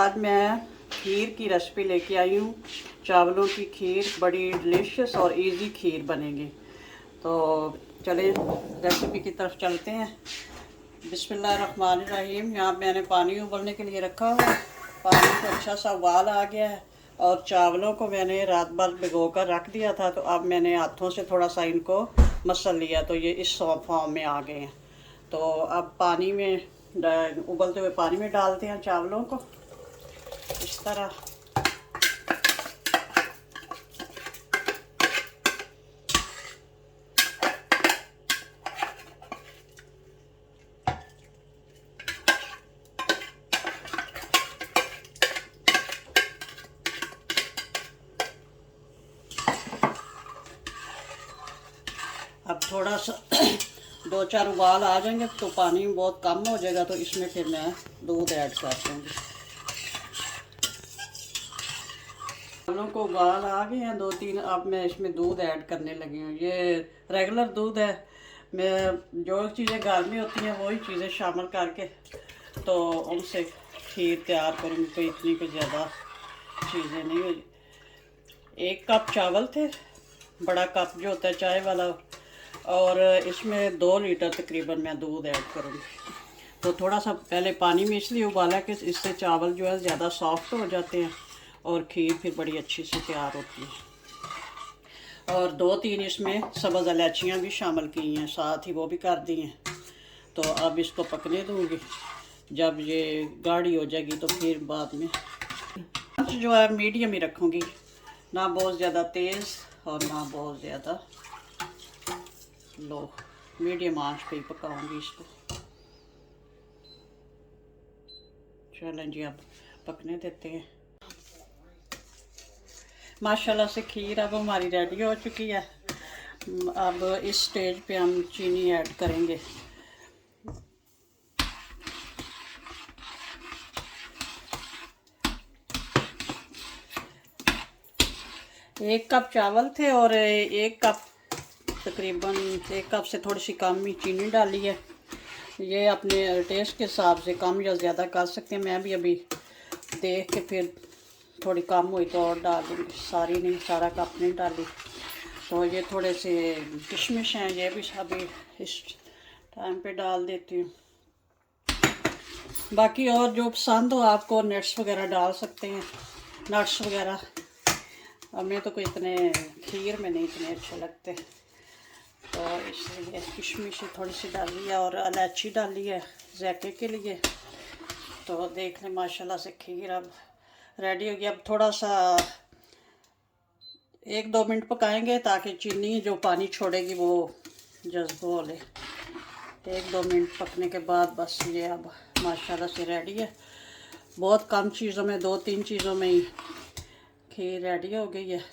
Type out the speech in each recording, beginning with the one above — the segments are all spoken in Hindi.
आज मैं खीर की रेसिपी लेके आई हूँ। चावलों की खीर बड़ी डिलीशियस और इजी खीर बनेगी। तो चलिए रेसिपी की तरफ चलते हैं। बिस्मिल्लाहिर्रहमानिर्रहीम। यहाँ मैंने पानी उबलने के लिए रखा हुआ है। पानी को अच्छा सा उबाल आ गया है और चावलों को मैंने रात भर भिगो कर रख दिया था। तो अब मैंने हाथों से थोड़ा सा इनको मसल लिया, तो ये इस फॉर्म में आ गए हैं। तो अब पानी में उबलते हुए पानी में डालते हैं चावलों को इस तरह। अब थोड़ा सा 2-4 उबाल आ जाएंगे तो पानी बहुत कम हो जाएगा, तो इसमें फिर मैं दूध ऐड कर दूँगी। चावलों को उबाल आ गए हैं 2-3। अब मैं इसमें दूध ऐड करने लगी हूँ। ये रेगुलर दूध है। मैं जो चीज़ें घर में होती हैं वही चीज़ें शामिल करके तो उनसे खीर तैयार करूँगी। कोई इतनी कोई ज़्यादा चीज़ें नहीं हुई। 1 कप चावल थे, बड़ा कप जो होता है चाय वाला, और इसमें 2 लीटर तकरीबन मैं दूध ऐड करूँगी। तो थोड़ा सा पहले पानी में इसलिए उबाला कि इससे चावल जो है ज़्यादा सॉफ्ट हो जाते हैं और खीर फिर बड़ी अच्छी से तैयार होती है। और 2-3 इसमें सब्ज़ इलायचियाँ भी शामिल की हैं, साथ ही वो भी कर दी हैं। तो अब इसको पकने दूँगी। जब ये गाढ़ी हो जाएगी तो फिर बाद में जो है मीडियम ही रखूँगी, ना बहुत ज़्यादा तेज़ और ना बहुत ज़्यादा लो। मीडियम आंच पे ही पकाऊंगी इसको। चलें जी, अब पकने देते हैं। माशाल्लाह से खीर अब हमारी रेडी हो चुकी है। अब इस स्टेज पे हम चीनी ऐड करेंगे। एक कप चावल थे और 1 कप तकरीबन 1 कप से थोड़ी सी कम ही चीनी डाली है। ये अपने टेस्ट के हिसाब से कम या ज़्यादा कर सकते हैं। मैं भी अभी देख के फिर थोड़ी कम हुई तो और डाल दूँगी, सारी नहीं, सारा कप नहीं डाली। तो ये थोड़े से किशमिश हैं, ये भी अभी इस टाइम पे डाल देती हूँ। बाकी और जो पसंद हो आपको नट्स वगैरह डाल सकते हैं, नट्स वगैरह। हमें तो कोई इतने खीर में नहीं इतने अच्छे लगते, तो इसलिए किशमिश थोड़ी सी डाली है और इलायची डाली है जायके के लिए। तो देख लें माशाल्लाह से खीर अब रेडी हो गई। अब थोड़ा सा 1-2 मिनट पकाएंगे ताकि चीनी जो पानी छोड़ेगी वो जज्ब हो ले। 1-2 मिनट पकने के बाद बस ये अब माशाल्लाह से रेडी है। बहुत कम चीज़ों में, 2-3 चीज़ों में ही खीर रेडी हो गई है।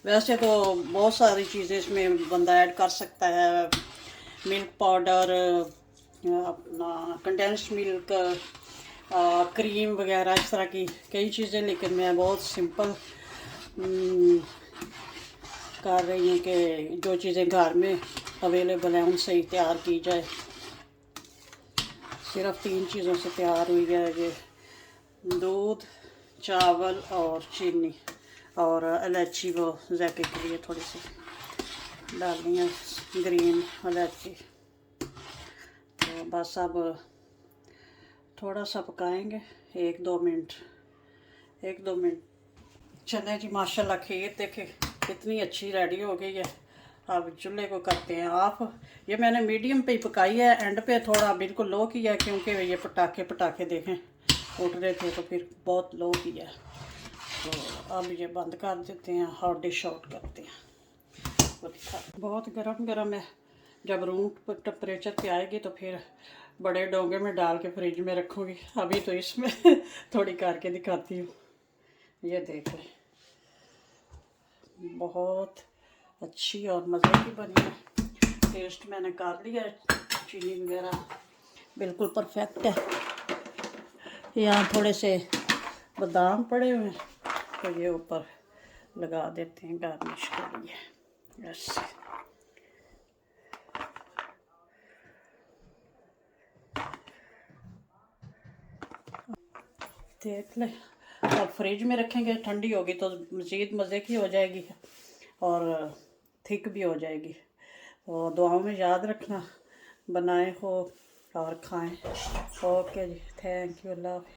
वैसे तो बहुत सारी चीज़ें इसमें बंदा ऐड कर सकता है, मिल्क पाउडर, अपना कंडेंस्ड मिल्क, क्रीम वगैरह, इस तरह की कई चीज़ें, लेकिन मैं बहुत सिंपल कर रही हूँ कि जो चीज़ें घर में अवेलेबल हैं उनसे ही तैयार की जाए। सिर्फ 3 चीज़ों से तैयार हुई है ये, दूध, चावल और चीनी, और इलायची वो जायके के लिए थोड़ी सी डालनी है, ग्रीन इलायची। तो बस अब थोड़ा सा पकाएंगे 1-2 मिनट। 1-2 मिनट चलें जी। माशाल्लाह खीर देखे कितनी अच्छी रेडी हो गई है। अब चूल्हे को करते हैं ऑफ। ये मैंने मीडियम पे ही पकाई है, एंड पे थोड़ा बिल्कुल लो किया क्योंकि ये पटाखे देखें उठ रहे थे, तो फिर बहुत लो किया। तो अब ये बंद कर देते हैं और डिश आउट करते हैं। बहुत गरम गरम है। जब रूम टेम्परेचर पे आएगी तो फिर बड़े डोंगे में डाल के फ्रिज में रखूँगी। अभी तो इसमें थोड़ी करके दिखाती हूँ। ये देख लें, बहुत अच्छी और मज़े की बनी है। टेस्ट मैंने कर लिया है, चीनी वगैरह बिल्कुल परफेक्ट है। यहाँ थोड़े से बादाम पड़े हुए हैं तो ये ऊपर लगा देते हैं गार्निश के लिए। यस, देख ले। अब फ्रिज में रखेंगे, ठंडी होगी तो मज़ीद मज़े की हो जाएगी और थिक भी हो जाएगी। तो दुआओं में याद रखना, बनाए हो और खाएं। ओके जी, थैंक यू, अल्लाह हाफ़िज़।